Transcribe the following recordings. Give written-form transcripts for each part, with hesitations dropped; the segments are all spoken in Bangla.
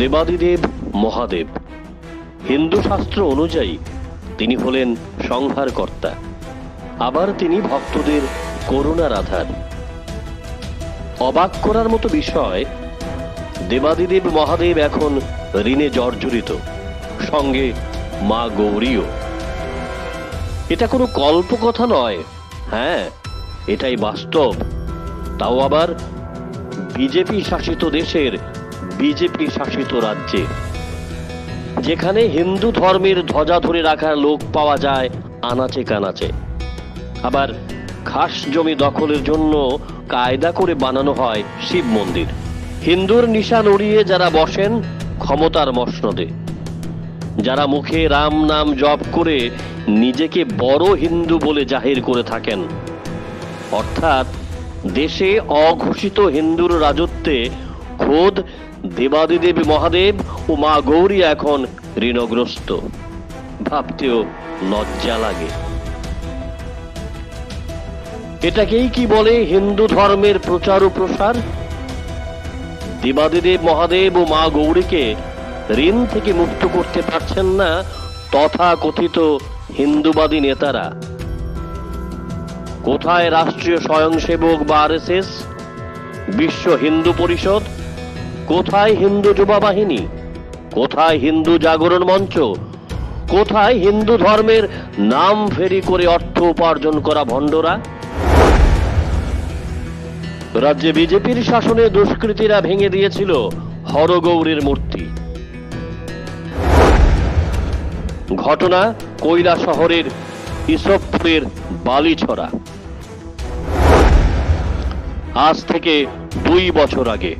দেবাদিদেব মহাদেব। হিন্দু শাস্ত্র অনুযায়ী তিনি হলেন সংহারকর্তা, আবার তিনি ভক্তদের করুণার আধার। অবাক করার মতো বিষয়, দেবাদিদেব মহাদেব এখন ঋণে জর্জরিত, সঙ্গে মা গৌরীও। এটা কোনো কল্পকথা নয়, হ্যাঁ এটাই বাস্তব, তাও আবার বিজেপি শাসিত দেশের বিজেপি শাসিত রাজ্যে, যেখানে হিন্দু ধর্মের ধ্বজা ধরে রাখার লোক পাওয়া যায় আনাচে কানাচে। আবার খাস জমি দখলের জন্য কায়দা করে বানানো হয় শিব মন্দির। হিন্দুর নিশান উড়িয়ে যারা বসেন ক্ষমতার মসনদে, যারা মুখে রাম নাম জপ করে নিজেকে বড় হিন্দু বলে জাহির করে থাকেন, অর্থাৎ দেশে অঘোষিত হিন্দুর রাজত্বে খোদ দেবাদিদেব মহাদেব ও মা গৌরী এখন ঋণগ্রস্ত। ভাবতেও লজ্জা লাগে। এটাকেই কি বলে হিন্দু ধর্মের প্রচার ও প্রসার? দেবাদিদেব মহাদেব ও মা গৌরীকে ঋণ থেকে মুক্ত করতে পারছেন না তথাকথিত হিন্দুবাদী নেতারা। কোথায় রাষ্ট্রীয় স্বয়ংসেবক বা আরএসএস, বিশ্ব হিন্দু পরিষদ, কোথায় হিন্দু যুবা বাহিনী, কোথায় হিন্দু জাগরণ মঞ্চ, কোথায় হিন্দু ধর্মের নাম ফেরি করে অর্থ উপার্জন করা ভণ্ডরা? রাজ্যে বিজেপির শাসনে দুষ্কৃতীরা ভেঙে দিয়েছিল হরগৌরীর মূর্তি। ঘটনা কৈলাসহরের ইসবপুরের বালিছড়া। আজ থেকে 2 বছর আগে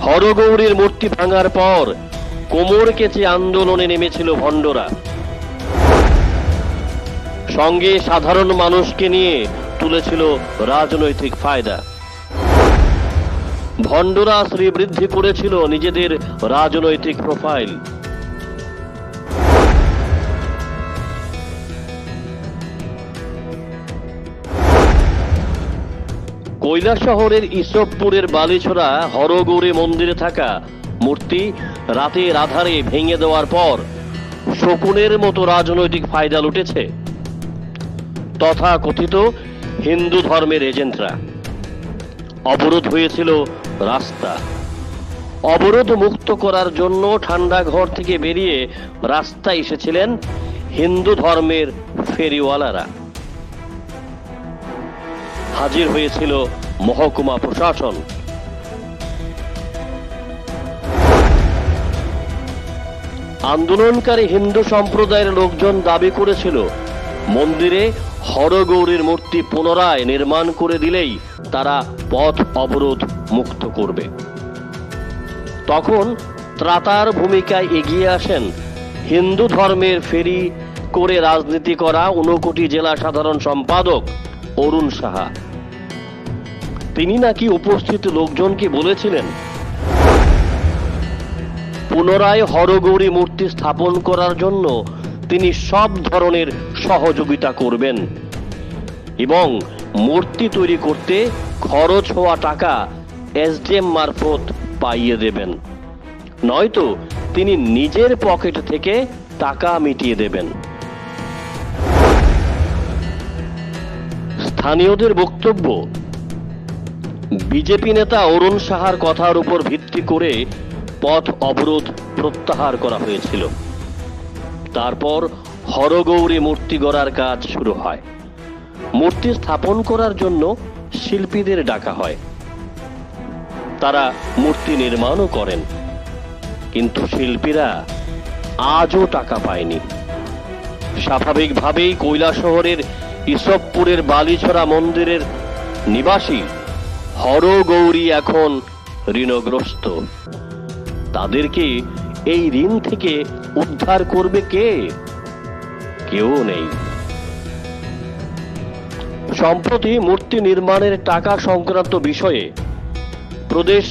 হরগৌরীর মূর্তি ভাঙার পর কোমর কেচে আন্দোলনে নেমেছিল ভণ্ডরা। সঙ্গে সাধারণ মানুষকে নিয়ে তুলেছিল রাজনৈতিক ফায়দা। ভণ্ডরা শ্রীবৃদ্ধি করেছিল নিজেদের রাজনৈতিক প্রোফাইল। কৈলাসহরের ইসবপুরের বালিছড়া হরগৌরী মন্দিরে থাকা মূর্তি রাতের আধারে ভেঙে দেওয়ার পর শকুনের মতো রাজনৈতিক ফায়দা লুটেছে তথাকথিত হিন্দু ধর্মের এজেন্টরা। অবরোধ হয়েছিল রাস্তা। অবরোধ মুক্ত করার জন্য ঠান্ডা ঘর থেকে বেরিয়ে রাস্তায় এসেছিলেন হিন্দু ধর্মের ফেরিওয়ালারা। হাজির হয়েছিল মহকুমা প্রশাসন। আন্দোলনকারী হিন্দু সম্প্রদায়ের লোকজন দাবি করেছিল মন্দিরে হরগৌরীর মূর্তি পুনরায় নির্মাণ করে দিলেই তারা পথ অবরোধ মুক্ত করবে। তখন ত্রাতার ভূমিকায় এগিয়ে আসেন হিন্দু ধর্মের ফেরি করে রাজনীতি করা 59 জেলা সাধারণ সম্পাদক অরুণ সাহা। তিনি নাকি উপস্থিত লোকজনকে বলেছিলেন পুনরায় হরগৌরী মূর্তি স্থাপন করার জন্য তিনি সব ধরনের সহযোগিতা করবেন এবং মূর্তি তৈরি করতে খরচ হওয়া টাকা এসডিএম মারফত পাইয়ে দেবেন, নয়তো তিনি নিজের পকেট থেকে টাকা মিটিয়ে দেবেন। স্থানীয়দের বক্তব্য, বিজেপি নেতা অরুণ সাহার কথার উপর ভিত্তি করে পথ অবরোধ প্রত্যাহার করা হয়েছিল। তারপর হরগৌরী মূর্তি গড়ার কাজ শুরু হয়। মূর্তি স্থাপন করার জন্য শিল্পীদের ডাকা হয়। তারা মূর্তি নির্মাণও করেন, কিন্তু শিল্পীরা আজও টাকা পায়নি। স্বাভাবিকভাবেই কৈলাসহরের ইসবপুরের বালিছড়া মন্দিরের নিবাসী হরগৌরী এখন ঋণগ্রস্ত। তাদেরকে এই ঋণ থেকে উদ্ধার করবে কে? কেউ নেই। সম্প্রতি মূর্তি নির্মাণের টাকা সংক্রান্ত বিষয়ে প্রদেশ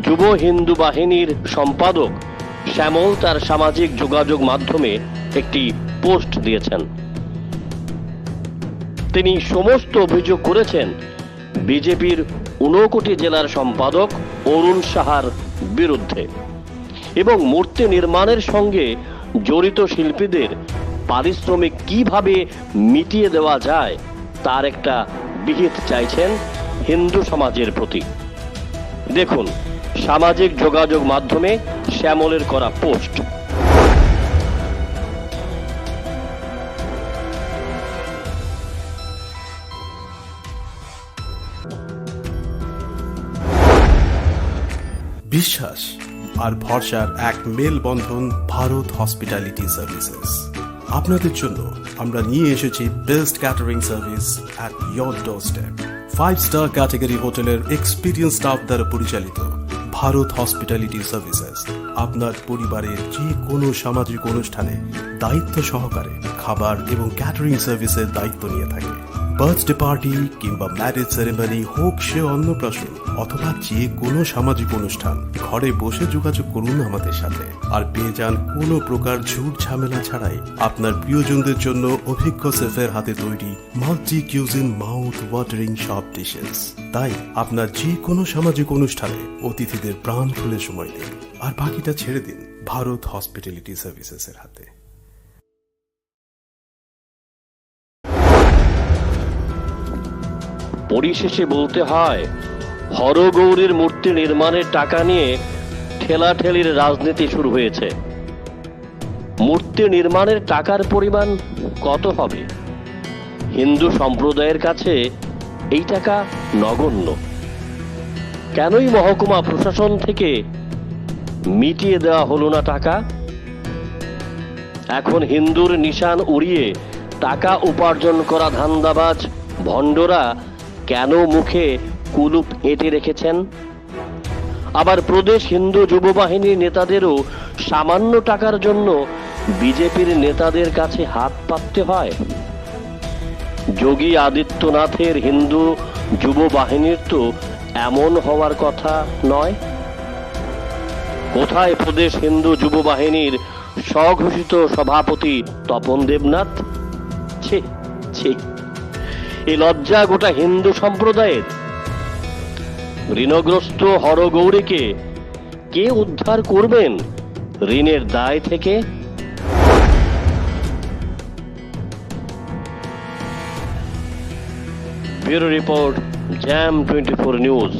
যুব হিন্দু বাহিনীর সম্পাদক শ্যামল তার সামাজিক যোগাযোগ মাধ্যমে একটি পোস্ট দিয়েছেন। তিনি সমস্ত অভিযোগ করেছেন বিজেপির 59 জেলার সম্পাদক অরুণ সাহার বিরুদ্ধে এবং মূর্তি নির্মাণের সঙ্গে জড়িত শিল্পীদের পারিশ্রমিক কিভাবে মিটিয়ে দেওয়া যায় তার একটা বিহিত চাইছেন হিন্দু সমাজের প্রতি। দেখুন সামাজিক যোগাযোগ মাধ্যমে শ্যামলের করা পোস্ট। বিশ্বাস আর ভরসার এক মেলবন্ধন ভারত হসপিটালিটি সার্ভিসেস। আপনাদের জন্য আমরা নিয়ে এসেছি best catering service at your doorstep. 5-স্টার ক্যাটাগরি হোটেলের এক্সপিরিয়েন্স স্টাফ দ্বারা পরিচালিত ভারত হসপিটালিটি সার্ভিসেস আপনার পরিবারের যে কোনো সামাজিক অনুষ্ঠানে দায়িত্ব সহকারে খাবার এবং ক্যাটারিং সার্ভিসের দায়িত্ব নিয়ে থাকে। বার্থডে পার্টি কিংবা ম্যারেজ সেরেমনি হোক সে অন্নপ্রাশন অথবা যে কোনো সামাজিক অনুষ্ঠান, ঘরে বসে যোগাযোগ করুন আমাদের সাথে আর পেয়ে যান কোনো প্রকার ঝুট ঝামেলা ছাড়াই আপনার প্রিয়জনদের জন্য অভিজ্ঞ শেফের হাতে তৈরি মাল্টি কিউজিন মাউথ ওয়াটারিং সব ডিশেস। তাই আপনার যে কোনো সামাজিক অনুষ্ঠানে অতিথিদের প্রাণ খুলে সময় দিন আর বাকিটা ছেড়ে দিন ভারত হসপিটালিটি সার্ভিসেসের হাতে। পরিশেষে বলতে হয়, হরগৌরীর মূর্তি নির্মাণের টাকা নিয়ে ঠেলাঠেলির রাজনীতি শুরু হয়েছে। মূর্তি নির্মাণের টাকার পরিমাণ কত হবে? হিন্দু সম্প্রদায়ের কাছে এই টাকা নগণ্য। কেনই মহকুমা প্রশাসন থেকে মিটিয়ে দেওয়া হলো না টাকা? এখন হিন্দুর নিশান উড়িয়ে টাকা উপার্জন করা ধান্দাবাজ ভণ্ডরা কেন মুখে কুলুপ এঁটে রেখেছেন? আবার প্রদেশ হিন্দু যুব বাহিনীর নেতাদেরও সামান্য টাকার জন্য বিজেপির নেতাদের কাছে হাত পাততে হয়। যোগী আদিত্যনাথের হিন্দু যুব বাহিনীর তো এমন হওয়ার কথা নয়। কোথায় প্রদেশ হিন্দু যুব বাহিনীর স্বঘোষিত সভাপতি তপন দেবনাথ? ছি ছি, এই লজ্জা গোটা হিন্দু সম্প্রদায়ের। ঋণগ্রস্ত হরগৌরীকে কে উদ্ধার করবেন ঋণের দায় থেকে? Bureau report, jam 24 news.